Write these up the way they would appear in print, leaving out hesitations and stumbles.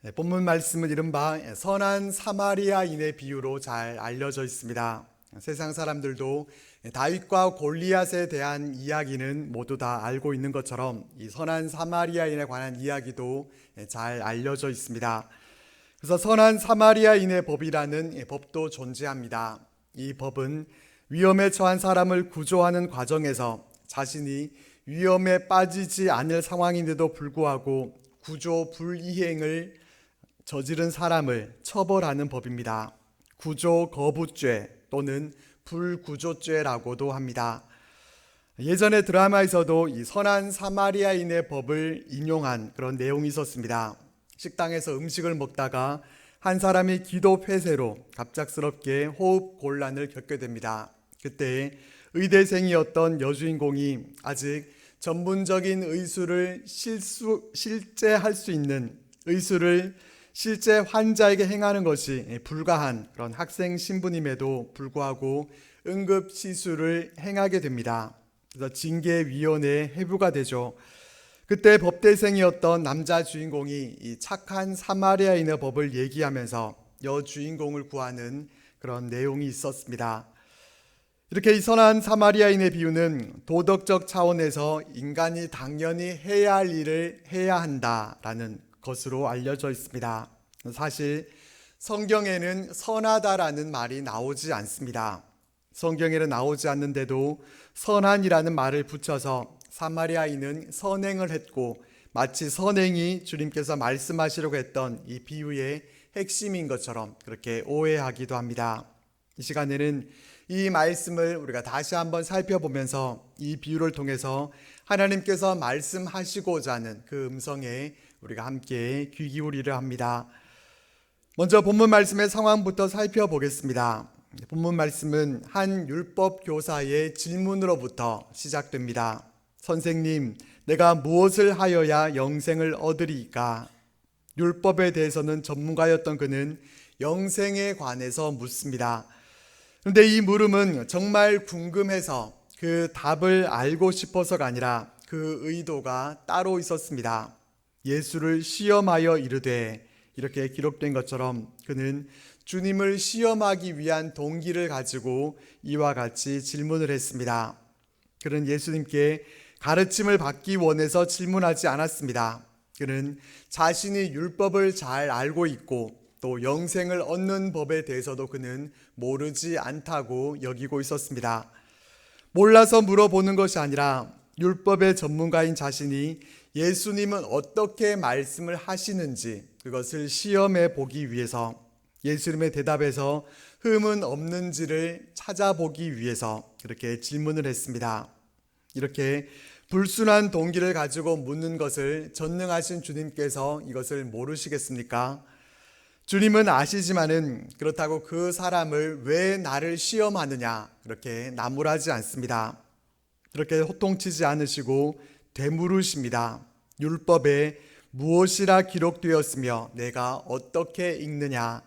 본문 말씀은 이른바 선한 사마리아인의 비유로 잘 알려져 있습니다. 세상 사람들도 다윗과 골리앗에 대한 이야기는 모두 다 알고 있는 것처럼 이 선한 사마리아인에 관한 이야기도 잘 알려져 있습니다. 그래서 선한 사마리아인의 법이라는 법도 존재합니다. 이 법은 위험에 처한 사람을 구조하는 과정에서 자신이 위험에 빠지지 않을 상황인데도 불구하고 구조 불이행을 저지른 사람을 처벌하는 법입니다. 구조 거부죄 또는 불구조죄라고도 합니다. 예전에 드라마에서도 이 선한 사마리아인의 법을 인용한 그런 내용이 있었습니다. 식당에서 음식을 먹다가 한 사람이 기도 폐쇄로 갑작스럽게 호흡 곤란을 겪게 됩니다. 그때 의대생이었던 여주인공이 아직 전문적인 의술을 실제 할 수 있는 의술을 실제 환자에게 행하는 것이 불가한 그런 학생 신분임에도 불구하고 응급시술을 행하게 됩니다. 그래서 징계위원회에 회부가 되죠. 그때 법대생이었던 남자 주인공이 이 착한 사마리아인의 법을 얘기하면서 여주인공을 구하는 그런 내용이 있었습니다. 이렇게 이 선한 사마리아인의 비유는 도덕적 차원에서 인간이 당연히 해야 할 일을 해야 한다라는 것으로 알려져 있습니다. 사실 성경에는 선하다라는 말이 나오지 않습니다. 성경에는 나오지 않는데도 선한이라는 말을 붙여서 사마리아인은 선행을 했고 마치 선행이 주님께서 말씀하시려고 했던 이 비유의 핵심인 것처럼 그렇게 오해하기도 합니다. 이 시간에는 이 말씀을 우리가 다시 한번 살펴보면서 이 비유를 통해서 하나님께서 말씀하시고자 하는 그 음성에 우리가 함께 귀 기울이려 합니다. 먼저 본문 말씀의 상황부터 살펴보겠습니다. 본문 말씀은 한 율법 교사의 질문으로부터 시작됩니다. 선생님, 내가 무엇을 하여야 영생을 얻으리이까? 율법에 대해서는 전문가였던 그는 영생에 관해서 묻습니다. 그런데 이 물음은 정말 궁금해서 그 답을 알고 싶어서가 아니라 그 의도가 따로 있었습니다. 예수를 시험하여 이르되, 이렇게 기록된 것처럼 그는 주님을 시험하기 위한 동기를 가지고 이와 같이 질문을 했습니다. 그는 예수님께 가르침을 받기 원해서 질문하지 않았습니다. 그는 자신이 율법을 잘 알고 있고 또 영생을 얻는 법에 대해서도 그는 모르지 않다고 여기고 있었습니다. 몰라서 물어보는 것이 아니라 율법의 전문가인 자신이 예수님은 어떻게 말씀을 하시는지 그것을 시험해 보기 위해서, 예수님의 대답에서 흠은 없는지를 찾아보기 위해서 그렇게 질문을 했습니다. 이렇게 불순한 동기를 가지고 묻는 것을 전능하신 주님께서 이것을 모르시겠습니까? 주님은 아시지만은 그렇다고 그 사람을 왜 나를 시험하느냐 그렇게 나무라지 않습니다. 그렇게 호통치지 않으시고 되물으십니다. 율법에 무엇이라 기록되었으며 내가 어떻게 읽느냐?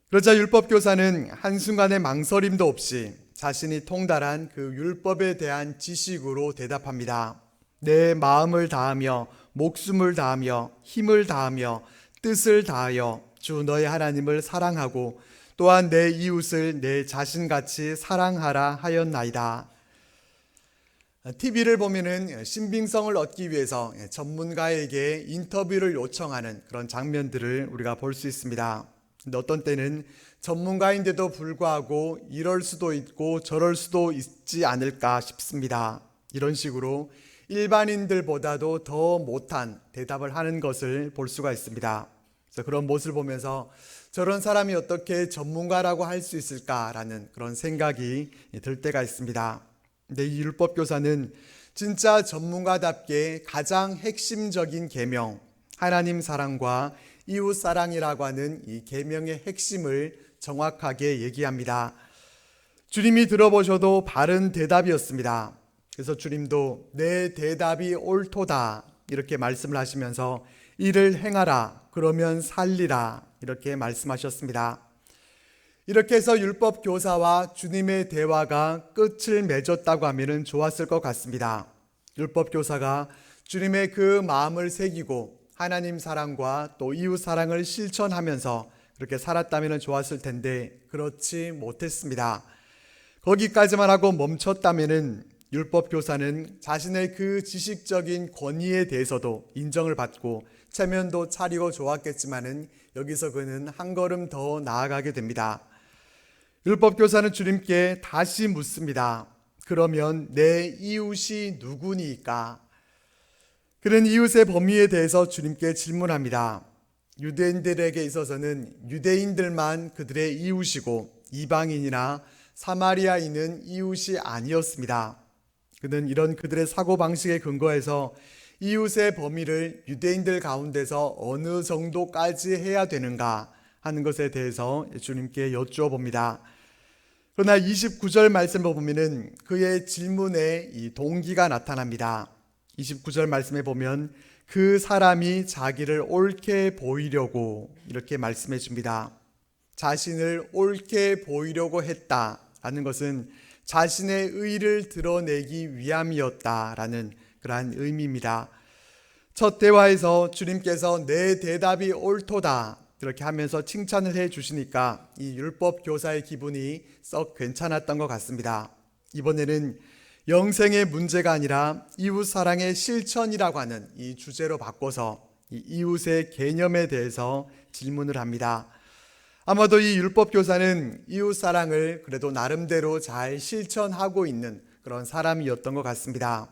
그러자 율법교사는 한순간의 망설임도 없이 자신이 통달한 그 율법에 대한 지식으로 대답합니다. 내 마음을 다하며 목숨을 다하며 힘을 다하며 뜻을 다하여 주 너의 하나님을 사랑하고 또한 내 이웃을 내 자신같이 사랑하라 하였나이다. TV를 보면은 신빙성을 얻기 위해서 전문가에게 인터뷰를 요청하는 그런 장면들을 우리가 볼 수 있습니다. 근데 어떤 때는 전문가인데도 불구하고 이럴 수도 있고 저럴 수도 있지 않을까 싶습니다. 이런 식으로 일반인들보다도 더 못한 대답을 하는 것을 볼 수가 있습니다. 그래서 그런 모습을 보면서 저런 사람이 어떻게 전문가라고 할 수 있을까라는 그런 생각이 들 때가 있습니다. 근데 이 율법교사는 진짜 전문가답게 가장 핵심적인 계명, 하나님 사랑과 이웃 사랑이라고 하는 이 계명의 핵심을 정확하게 얘기합니다. 주님이 들어보셔도 바른 대답이었습니다. 그래서 주님도 내 대답이 옳도다 이렇게 말씀을 하시면서 이를 행하라 그러면 살리라 이렇게 말씀하셨습니다. 이렇게 해서 율법 교사와 주님의 대화가 끝을 맺었다고 하면 좋았을 것 같습니다. 율법 교사가 주님의 그 마음을 새기고 하나님 사랑과 또 이웃 사랑을 실천하면서 그렇게 살았다면 좋았을 텐데 그렇지 못했습니다. 거기까지만 하고 멈췄다면 율법 교사는 자신의 그 지식적인 권위에 대해서도 인정을 받고 체면도 차리고 좋았겠지만은 여기서 그는 한 걸음 더 나아가게 됩니다. 율법 교사는 주님께 다시 묻습니다. 그러면 내 이웃이 누구니까? 그는 이웃의 범위에 대해서 주님께 질문합니다. 유대인들에게 있어서는 유대인들만 그들의 이웃이고 이방인이나 사마리아인은 이웃이 아니었습니다. 그는 이런 그들의 사고방식에 근거해서 이웃의 범위를 유대인들 가운데서 어느 정도까지 해야 되는가 하는 것에 대해서 주님께 여쭈어 봅니다. 그러나 29절 말씀을 보면 그의 질문에 이 동기가 나타납니다. 29절 말씀에 보면 그 사람이 자기를 옳게 보이려고 이렇게 말씀해 줍니다. 자신을 옳게 보이려고 했다라는 것은 자신의 의를 드러내기 위함이었다라는 그러한 의미입니다. 첫 대화에서 주님께서 내 대답이 옳도다 이렇게 하면서 칭찬을 해 주시니까 이 율법 교사의 기분이 썩 괜찮았던 것 같습니다. 이번에는 영생의 문제가 아니라 이웃 사랑의 실천이라고 하는 이 주제로 바꿔서 이 이웃의 개념에 대해서 질문을 합니다. 아마도 이 율법 교사는 이웃 사랑을 그래도 나름대로 잘 실천하고 있는 그런 사람이었던 것 같습니다.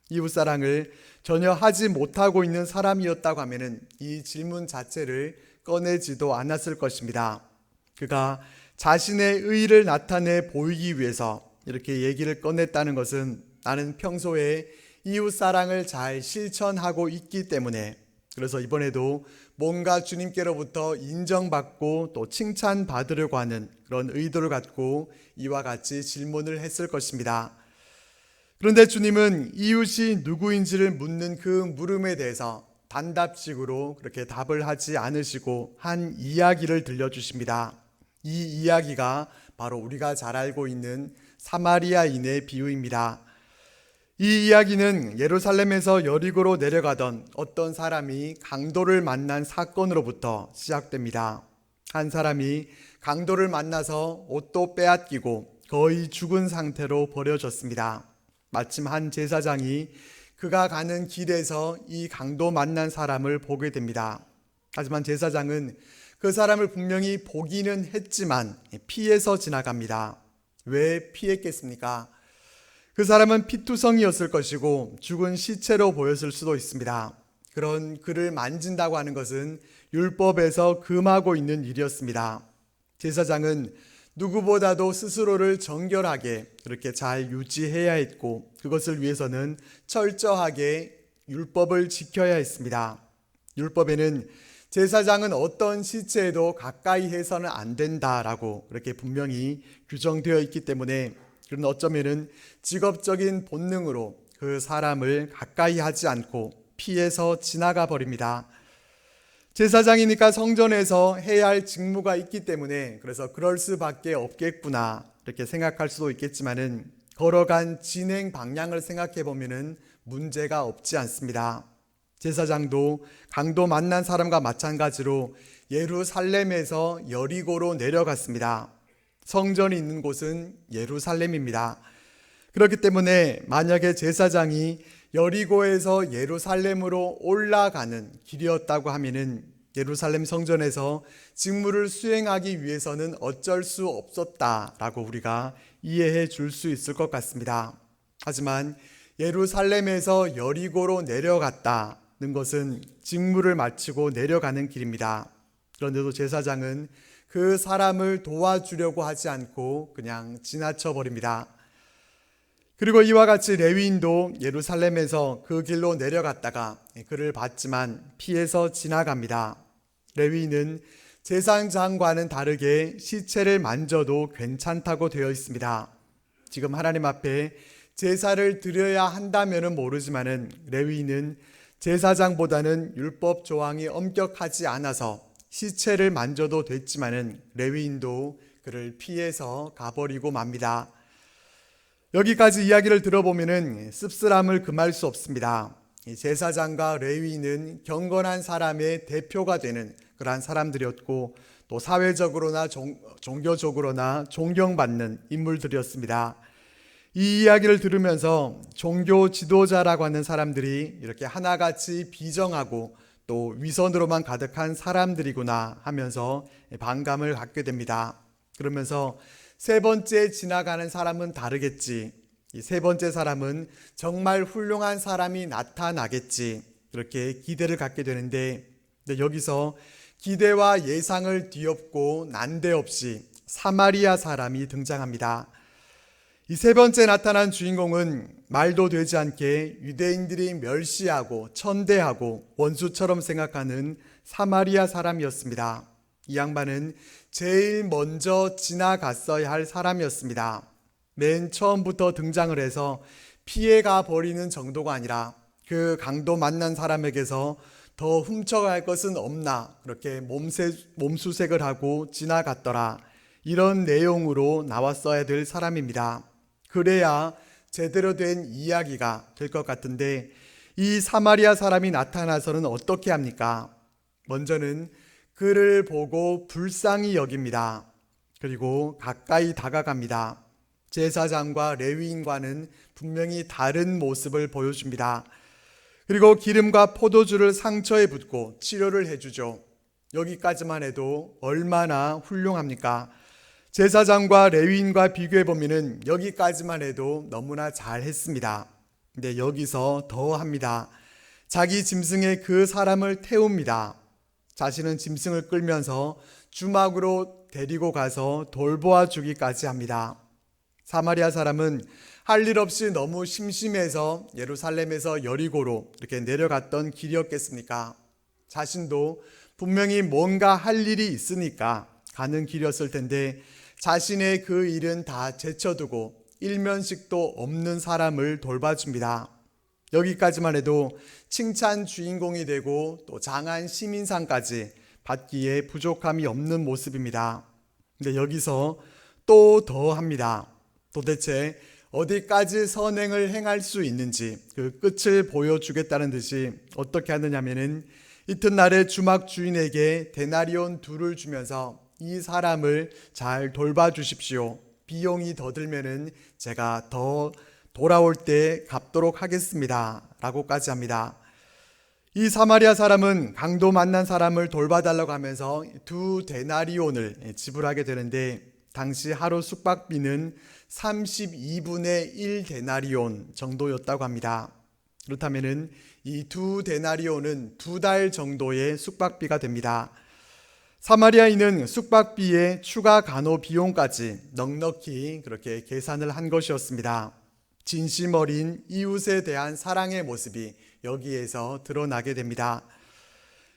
이웃 사랑을 전혀 하지 못하고 있는 사람이었다고 하면은 이 질문 자체를 꺼내지도 않았을 것입니다. 그가 자신의 의를 나타내 보이기 위해서 이렇게 얘기를 꺼냈다는 것은 나는 평소에 이웃 사랑을 잘 실천하고 있기 때문에 그래서 이번에도 뭔가 주님께로부터 인정받고 또 칭찬받으려고 하는 그런 의도를 갖고 이와 같이 질문을 했을 것입니다. 그런데 주님은 이웃이 누구인지를 묻는 그 물음에 대해서 단답식으로 그렇게 답을 하지 않으시고 한 이야기를 들려주십니다. 이 이야기가 바로 우리가 잘 알고 있는 사마리아인의 비유입니다. 이 이야기는 예루살렘에서 여리고로 내려가던 어떤 사람이 강도를 만난 사건으로부터 시작됩니다. 한 사람이 강도를 만나서 옷도 빼앗기고 거의 죽은 상태로 버려졌습니다. 마침 한 제사장이 그가 가는 길에서 이 강도 만난 사람을 보게 됩니다. 하지만 제사장은 그 사람을 분명히 보기는 했지만 피해서 지나갑니다. 왜 피했겠습니까? 그 사람은 피투성이었을 것이고 죽은 시체로 보였을 수도 있습니다. 그런 그를 만진다고 하는 것은 율법에서 금하고 있는 일이었습니다. 제사장은 누구보다도 스스로를 정결하게 그렇게 잘 유지해야 했고 그것을 위해서는 철저하게 율법을 지켜야 했습니다. 율법에는 제사장은 어떤 시체에도 가까이 해서는 안 된다라고 그렇게 분명히 규정되어 있기 때문에 그런 어쩌면은 직업적인 본능으로 그 사람을 가까이 하지 않고 피해서 지나가 버립니다. 제사장이니까 성전에서 해야 할 직무가 있기 때문에 그래서 그럴 수밖에 없겠구나 이렇게 생각할 수도 있겠지만은 걸어간 진행 방향을 생각해 보면은 문제가 없지 않습니다. 제사장도 강도 만난 사람과 마찬가지로 예루살렘에서 여리고로 내려갔습니다. 성전이 있는 곳은 예루살렘입니다. 그렇기 때문에 만약에 제사장이 여리고에서 예루살렘으로 올라가는 길이었다고 하면은 예루살렘 성전에서 직무를 수행하기 위해서는 어쩔 수 없었다라고 우리가 이해해 줄 수 있을 것 같습니다. 하지만 예루살렘에서 여리고로 내려갔다는 것은 직무를 마치고 내려가는 길입니다. 그런데도 제사장은 그 사람을 도와주려고 하지 않고 그냥 지나쳐 버립니다. 그리고 이와 같이 레위인도 예루살렘에서 그 길로 내려갔다가 그를 봤지만 피해서 지나갑니다. 레위인은 제사장과는 다르게 시체를 만져도 괜찮다고 되어 있습니다. 지금 하나님 앞에 제사를 드려야 한다면은 모르지만은 레위인은 제사장보다는 율법 조항이 엄격하지 않아서 시체를 만져도 됐지만은 레위인도 그를 피해서 가버리고 맙니다. 여기까지 이야기를 들어보면은 씁쓸함을 금할 수 없습니다. 이 제사장과 레위인은 경건한 사람의 대표가 되는 그러한 사람들이었고 또 사회적으로나 종교적으로나 존경받는 인물들이었습니다. 이 이야기를 들으면서 종교 지도자라고 하는 사람들이 이렇게 하나같이 비정하고 또 위선으로만 가득한 사람들이구나 하면서 반감을 갖게 됩니다. 그러면서 세 번째 지나가는 사람은 다르겠지. 이 세 번째 사람은 정말 훌륭한 사람이 나타나겠지. 그렇게 기대를 갖게 되는데 여기서 기대와 예상을 뒤엎고 난데없이 사마리아 사람이 등장합니다. 이 세 번째 나타난 주인공은 말도 되지 않게 유대인들이 멸시하고 천대하고 원수처럼 생각하는 사마리아 사람이었습니다. 이 양반은 제일 먼저 지나갔어야 할 사람이었습니다. 맨 처음부터 등장을 해서 피해가 버리는 정도가 아니라 그 강도 만난 사람에게서 더 훔쳐갈 것은 없나 그렇게 몸수색을 하고 지나갔더라. 이런 내용으로 나왔어야 될 사람입니다. 그래야 제대로 된 이야기가 될 것 같은데 이 사마리아 사람이 나타나서는 어떻게 합니까? 먼저는 그를 보고 불쌍히 여깁니다. 그리고 가까이 다가갑니다. 제사장과 레위인과는 분명히 다른 모습을 보여줍니다. 그리고 기름과 포도주를 상처에 붓고 치료를 해주죠. 여기까지만 해도 얼마나 훌륭합니까? 제사장과 레위인과 비교해 보면은 여기까지만 해도 너무나 잘했습니다. 근데 여기서 더 합니다. 자기 짐승에 그 사람을 태웁니다. 자신은 짐승을 끌면서 주막으로 데리고 가서 돌보아 주기까지 합니다. 사마리아 사람은 할 일 없이 너무 심심해서 예루살렘에서 여리고로 이렇게 내려갔던 길이었겠습니까? 자신도 분명히 뭔가 할 일이 있으니까 가는 길이었을 텐데 자신의 그 일은 다 제쳐두고 일면식도 없는 사람을 돌봐줍니다. 여기까지만 해도 칭찬 주인공이 되고 또 장한 시민상까지 받기에 부족함이 없는 모습입니다. 근데 여기서 또 더 합니다. 도대체 어디까지 선행을 행할 수 있는지 그 끝을 보여주겠다는 듯이 어떻게 하느냐면은 이튿날에 주막 주인에게 데나리온 2를 주면서 이 사람을 잘 돌봐주십시오. 비용이 더 들면은 제가 더 돌아올 때 갚도록 하겠습니다. 라고까지 합니다. 이 사마리아 사람은 강도 만난 사람을 돌봐달라고 하면서 2 데나리온을 지불하게 되는데 당시 하루 숙박비는 32분의 1 데나리온 정도였다고 합니다. 그렇다면은 이 2 데나리온은 2달 정도의 숙박비가 됩니다. 사마리아인은 숙박비에 추가 간호 비용까지 넉넉히 그렇게 계산을 한 것이었습니다. 진심 어린 이웃에 대한 사랑의 모습이 여기에서 드러나게 됩니다.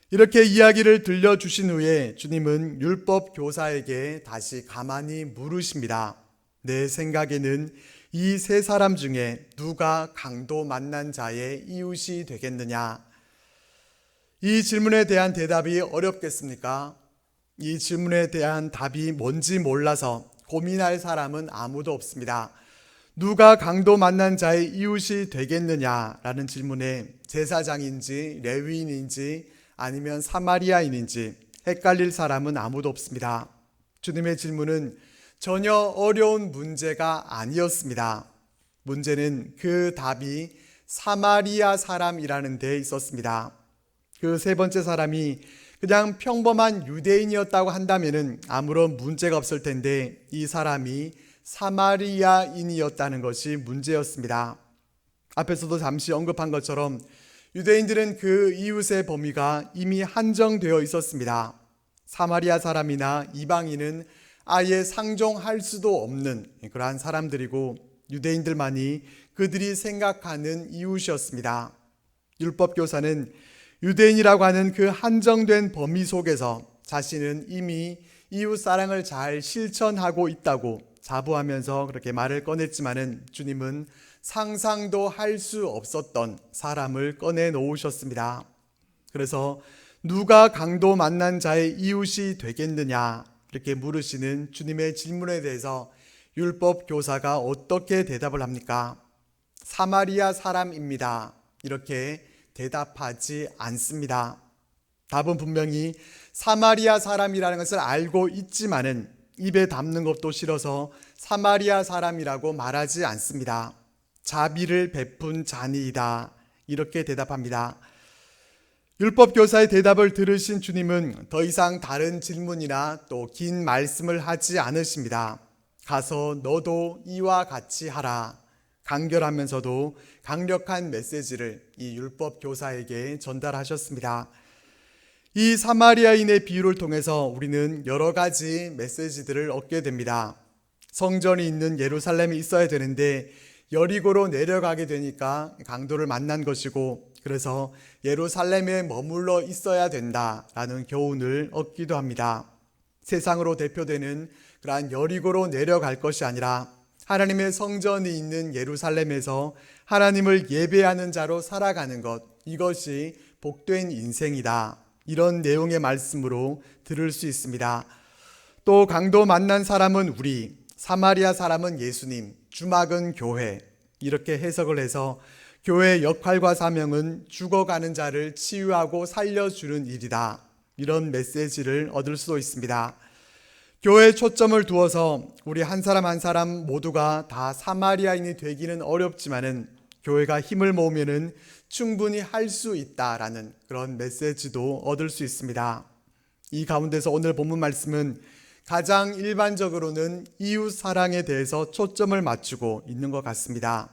이렇게 이야기를 들려주신 후에 주님은 율법 교사에게 다시 가만히 물으십니다. 내 생각에는 이 세 사람 중에 누가 강도 만난 자의 이웃이 되겠느냐? 이 질문에 대한 대답이 어렵겠습니까? 이 질문에 대한 답이 뭔지 몰라서 고민할 사람은 아무도 없습니다. 누가 강도 만난 자의 이웃이 되겠느냐라는 질문에 제사장인지 레위인인지 아니면 사마리아인인지 헷갈릴 사람은 아무도 없습니다. 주님의 질문은 전혀 어려운 문제가 아니었습니다. 문제는 그 답이 사마리아 사람이라는 데 있었습니다. 그 세 번째 사람이 그냥 평범한 유대인이었다고 한다면 아무런 문제가 없을 텐데 이 사람이 사마리아인이었다는 것이 문제였습니다. 앞에서도 잠시 언급한 것처럼 유대인들은 그 이웃의 범위가 이미 한정되어 있었습니다. 사마리아 사람이나 이방인은 아예 상종할 수도 없는 그러한 사람들이고 유대인들만이 그들이 생각하는 이웃이었습니다. 율법교사는 유대인이라고 하는 그 한정된 범위 속에서 자신은 이미 이웃 사랑을 잘 실천하고 있다고 자부하면서 그렇게 말을 꺼냈지만은 주님은 상상도 할 수 없었던 사람을 꺼내 놓으셨습니다. 그래서 누가 강도 만난 자의 이웃이 되겠느냐 이렇게 물으시는 주님의 질문에 대해서 율법 교사가 어떻게 대답을 합니까? 사마리아 사람입니다. 이렇게 대답하지 않습니다. 답은 분명히 사마리아 사람이라는 것을 알고 있지만은 입에 담는 것도 싫어서 사마리아 사람이라고 말하지 않습니다. 자비를 베푼 자니이다. 이렇게 대답합니다. 율법교사의 대답을 들으신 주님은 더 이상 다른 질문이나 또 긴 말씀을 하지 않으십니다. 가서 너도 이와 같이 하라. 간결하면서도 강력한 메시지를 이 율법교사에게 전달하셨습니다. 이 사마리아인의 비유를 통해서 우리는 여러 가지 메시지들을 얻게 됩니다. 성전이 있는 예루살렘에 있어야 되는데 여리고로 내려가게 되니까 강도를 만난 것이고, 그래서 예루살렘에 머물러 있어야 된다라는 교훈을 얻기도 합니다. 세상으로 대표되는 그러한 여리고로 내려갈 것이 아니라 하나님의 성전이 있는 예루살렘에서 하나님을 예배하는 자로 살아가는 것, 이것이 복된 인생이다. 이런 내용의 말씀으로 들을 수 있습니다. 또 강도 만난 사람은 우리, 사마리아 사람은 예수님, 주막은 교회, 이렇게 해석을 해서 교회의 역할과 사명은 죽어가는 자를 치유하고 살려주는 일이다. 이런 메시지를 얻을 수도 있습니다. 교회에 초점을 두어서 우리 한 사람 한 사람 모두가 다 사마리아인이 되기는 어렵지만은 교회가 힘을 모으면은 충분히 할 수 있다라는 그런 메시지도 얻을 수 있습니다. 이 가운데서 오늘 본문 말씀은 가장 일반적으로는 이웃 사랑에 대해서 초점을 맞추고 있는 것 같습니다.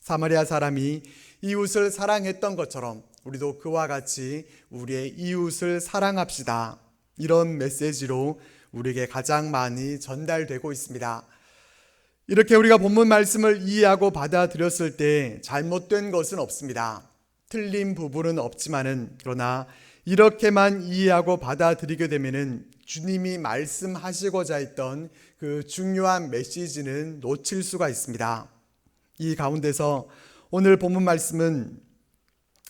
사마리아 사람이 이웃을 사랑했던 것처럼 우리도 그와 같이 우리의 이웃을 사랑합시다. 이런 메시지로 우리에게 가장 많이 전달되고 있습니다. 이렇게 우리가 본문 말씀을 이해하고 받아들였을 때 잘못된 것은 없습니다. 틀린 부분은 없지만은, 그러나 이렇게만 이해하고 받아들이게 되면은 주님이 말씀하시고자 했던 그 중요한 메시지는 놓칠 수가 있습니다. 이 가운데서 오늘 본문 말씀은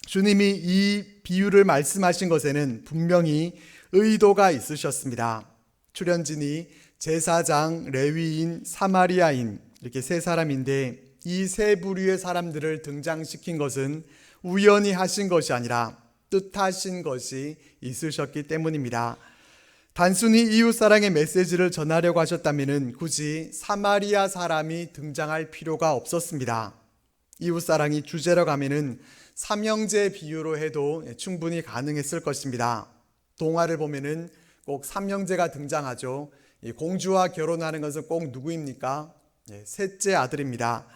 주님이 이 비유를 말씀하신 것에는 분명히 의도가 있으셨습니다. 출연진이 제사장, 레위인, 사마리아인, 이렇게 세 사람인데 이 세 부류의 사람들을 등장시킨 것은 우연히 하신 것이 아니라 뜻하신 것이 있으셨기 때문입니다. 단순히 이웃사랑의 메시지를 전하려고 하셨다면 굳이 사마리아 사람이 등장할 필요가 없었습니다. 이웃사랑이 주제로 가면은 삼형제 비유로 해도 충분히 가능했을 것입니다. 동화를 보면은 꼭 삼형제가 등장하죠. 공주와 결혼하는 것은 꼭 누구입니까? 셋째 아들입니다.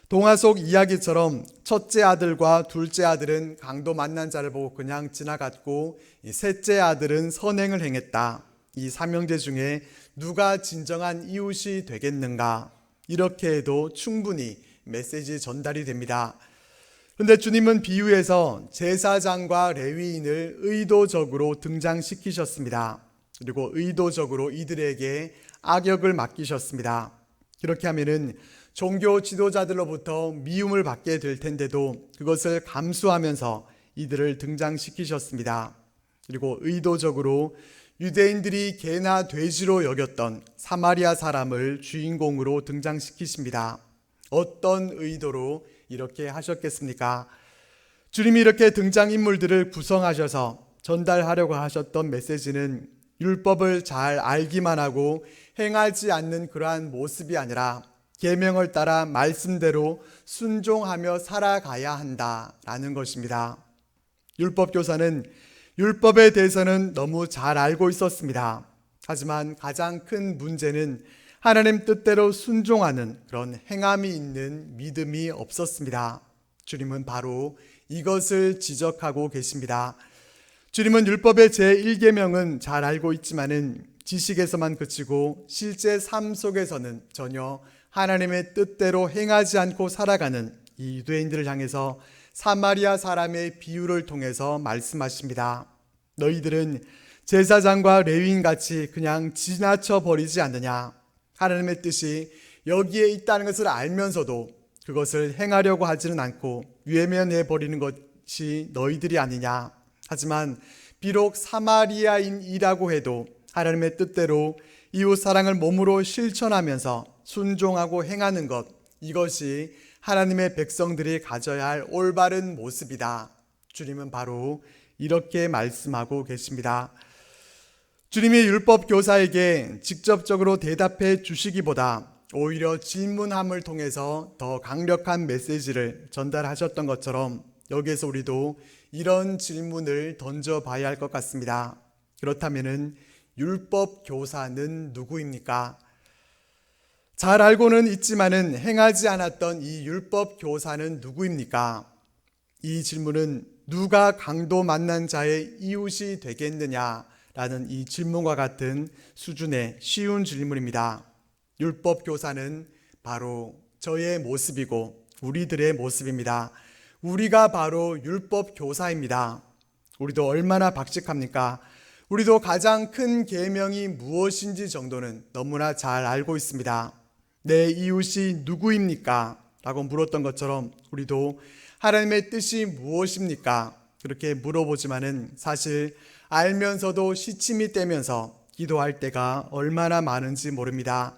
동화 속 이야기처럼 첫째 아들과 둘째 아들은 강도 만난 자를 보고 그냥 지나갔고, 셋째 아들은 선행을 행했다. 이 삼형제 중에 누가 진정한 이웃이 되겠는가? 이렇게 해도 충분히 메시지 전달이 됩니다. 그런데 주님은 비유에서 제사장과 레위인을 의도적으로 등장시키셨습니다. 그리고 의도적으로 이들에게 악역을 맡기셨습니다. 그렇게 하면은 종교 지도자들로부터 미움을 받게 될 텐데도 그것을 감수하면서 이들을 등장시키셨습니다. 그리고 의도적으로 유대인들이 개나 돼지로 여겼던 사마리아 사람을 주인공으로 등장시키십니다. 어떤 의도로 이렇게 하셨겠습니까? 주님이 이렇게 등장인물들을 구성하셔서 전달하려고 하셨던 메시지는 율법을 잘 알기만 하고 행하지 않는 그러한 모습이 아니라 계명을 따라 말씀대로 순종하며 살아가야 한다라는 것입니다. 율법교사는 율법에 대해서는 너무 잘 알고 있었습니다. 하지만 가장 큰 문제는 하나님 뜻대로 순종하는 그런 행함이 있는 믿음이 없었습니다. 주님은 바로 이것을 지적하고 계십니다. 주님은 율법의 제1계명은 잘 알고 있지만은 지식에서만 그치고 실제 삶 속에서는 전혀 하나님의 뜻대로 행하지 않고 살아가는 이 유대인들을 향해서 사마리아 사람의 비유를 통해서 말씀하십니다. 너희들은 제사장과 레위인 같이 그냥 지나쳐 버리지 않느냐? 하나님의 뜻이 여기에 있다는 것을 알면서도 그것을 행하려고 하지는 않고 외면해 버리는 것이 너희들이 아니냐? 하지만 비록 사마리아인이라고 해도 하나님의 뜻대로 이웃 사랑을 몸으로 실천하면서 순종하고 행하는 것, 이것이 하나님의 백성들이 가져야 할 올바른 모습이다. 주님은 바로 이렇게 말씀하고 계십니다. 주님이 율법 교사에게 직접적으로 대답해 주시기보다 오히려 질문함을 통해서 더 강력한 메시지를 전달하셨던 것처럼 여기에서 우리도 이런 질문을 던져봐야 할 것 같습니다. 그렇다면 율법 교사는 누구입니까? 잘 알고는 있지만은 행하지 않았던 이 율법 교사는 누구입니까? 이 질문은 누가 강도 만난 자의 이웃이 되겠느냐라는 이 질문과 같은 수준의 쉬운 질문입니다. 율법 교사는 바로 저의 모습이고 우리들의 모습입니다. 우리가 바로 율법 교사입니다. 우리도 얼마나 박식합니까? 우리도 가장 큰 계명이 무엇인지 정도는 너무나 잘 알고 있습니다. 내 이웃이 누구입니까? 라고 물었던 것처럼 우리도 하나님의 뜻이 무엇입니까? 그렇게 물어보지만은 사실 알면서도 시침이 떼면서 기도할 때가 얼마나 많은지 모릅니다.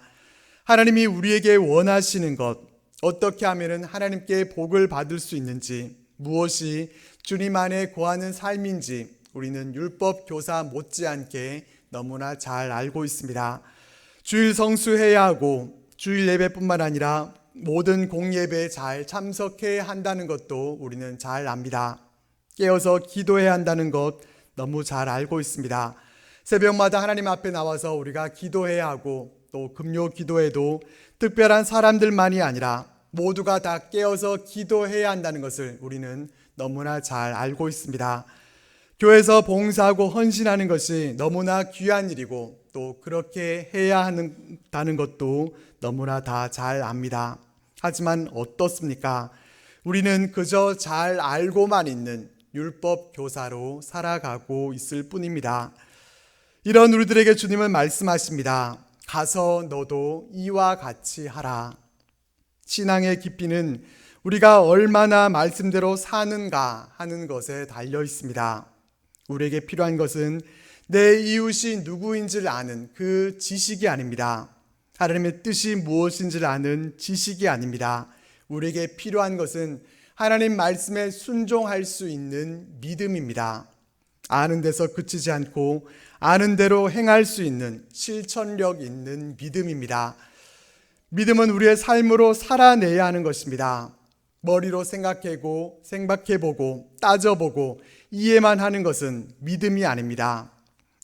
하나님이 우리에게 원하시는 것, 어떻게 하면 하나님께 복을 받을 수 있는지, 무엇이 주님 안에 거하는 삶인지 우리는 율법 교사 못지않게 너무나 잘 알고 있습니다. 주일 성수해야 하고 주일 예배뿐만 아니라 모든 공예배에 잘 참석해야 한다는 것도 우리는 잘 압니다. 깨어서 기도해야 한다는 것 너무 잘 알고 있습니다. 새벽마다 하나님 앞에 나와서 우리가 기도해야 하고 또 금요 기도에도 특별한 사람들만이 아니라 모두가 다 깨어서 기도해야 한다는 것을 우리는 너무나 잘 알고 있습니다. 교회에서 봉사하고 헌신하는 것이 너무나 귀한 일이고 또 그렇게 해야 한다는 것도 너무나 다 잘 압니다. 하지만 어떻습니까? 우리는 그저 잘 알고만 있는 율법 교사로 살아가고 있을 뿐입니다. 이런 우리들에게 주님은 말씀하십니다. 가서 너도 이와 같이 하라. 신앙의 깊이는 우리가 얼마나 말씀대로 사는가 하는 것에 달려 있습니다. 우리에게 필요한 것은 내 이웃이 누구인지를 아는 그 지식이 아닙니다. 하나님의 뜻이 무엇인지를 아는 지식이 아닙니다. 우리에게 필요한 것은 하나님 말씀에 순종할 수 있는 믿음입니다. 아는 데서 그치지 않고 아는 대로 행할 수 있는 실천력 있는 믿음입니다. 믿음은 우리의 삶으로 살아내야 하는 것입니다. 머리로 생각해보고 따져보고 이해만 하는 것은 믿음이 아닙니다.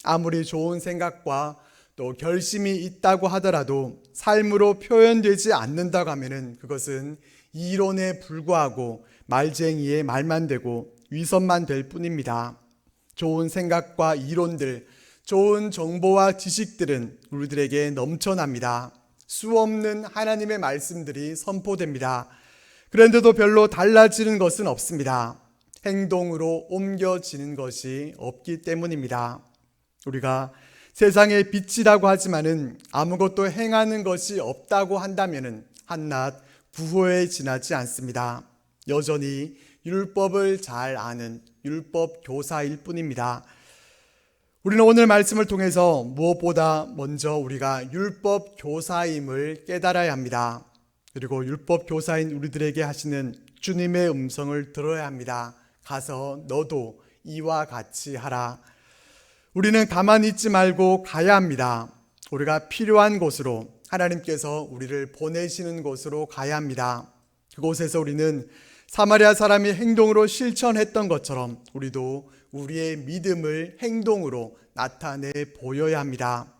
아무리 좋은 생각과 또 결심이 있다고 하더라도 삶으로 표현되지 않는다고 하면은 그것은 이론에 불과하고 말쟁이의 말만 되고 위선만 될 뿐입니다. 좋은 생각과 이론들, 좋은 정보와 지식들은 우리들에게 넘쳐납니다. 수없는 하나님의 말씀들이 선포됩니다. 그런데도 별로 달라지는 것은 없습니다. 행동으로 옮겨지는 것이 없기 때문입니다. 우리가 세상의 빛이라고 하지만은 아무것도 행하는 것이 없다고 한다면은 한낱 부호에 지나지 않습니다. 여전히 율법을 잘 아는 율법 교사일 뿐입니다. 우리는 오늘 말씀을 통해서 무엇보다 먼저 우리가 율법 교사임을 깨달아야 합니다. 그리고 율법 교사인 우리들에게 하시는 주님의 음성을 들어야 합니다. 가서 너도 이와 같이 하라. 우리는 가만히 있지 말고 가야 합니다. 우리가 필요한 곳으로 하나님께서 우리를 보내시는 곳으로 가야 합니다. 그곳에서 우리는 사마리아 사람이 행동으로 실천했던 것처럼 우리도 우리의 믿음을 행동으로 나타내 보여야 합니다.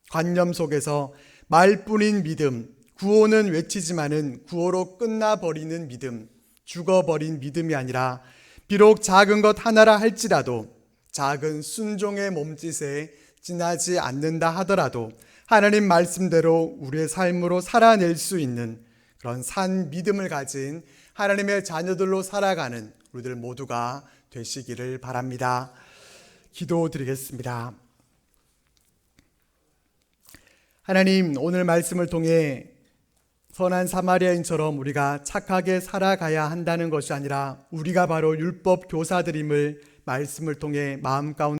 관념 속에서 말뿐인 믿음, 구호는 외치지만은 구호로 끝나버리는 믿음, 죽어버린 믿음이 아니라 비록 작은 것 하나라 할지라도 작은 순종의 몸짓에 지나지 않는다 하더라도 하나님 말씀대로 우리의 삶으로 살아낼 수 있는 그런 산 믿음을 가진 하나님의 자녀들로 살아가는 우리들 모두가 되시기를 바랍니다. 기도드리겠습니다. 하나님, 오늘 말씀을 통해 선한 사마리아인처럼 우리가 착하게 살아가야 한다는 것이 아니라 우리가 바로 율법 교사들임을 말씀을 통해 마음 가운데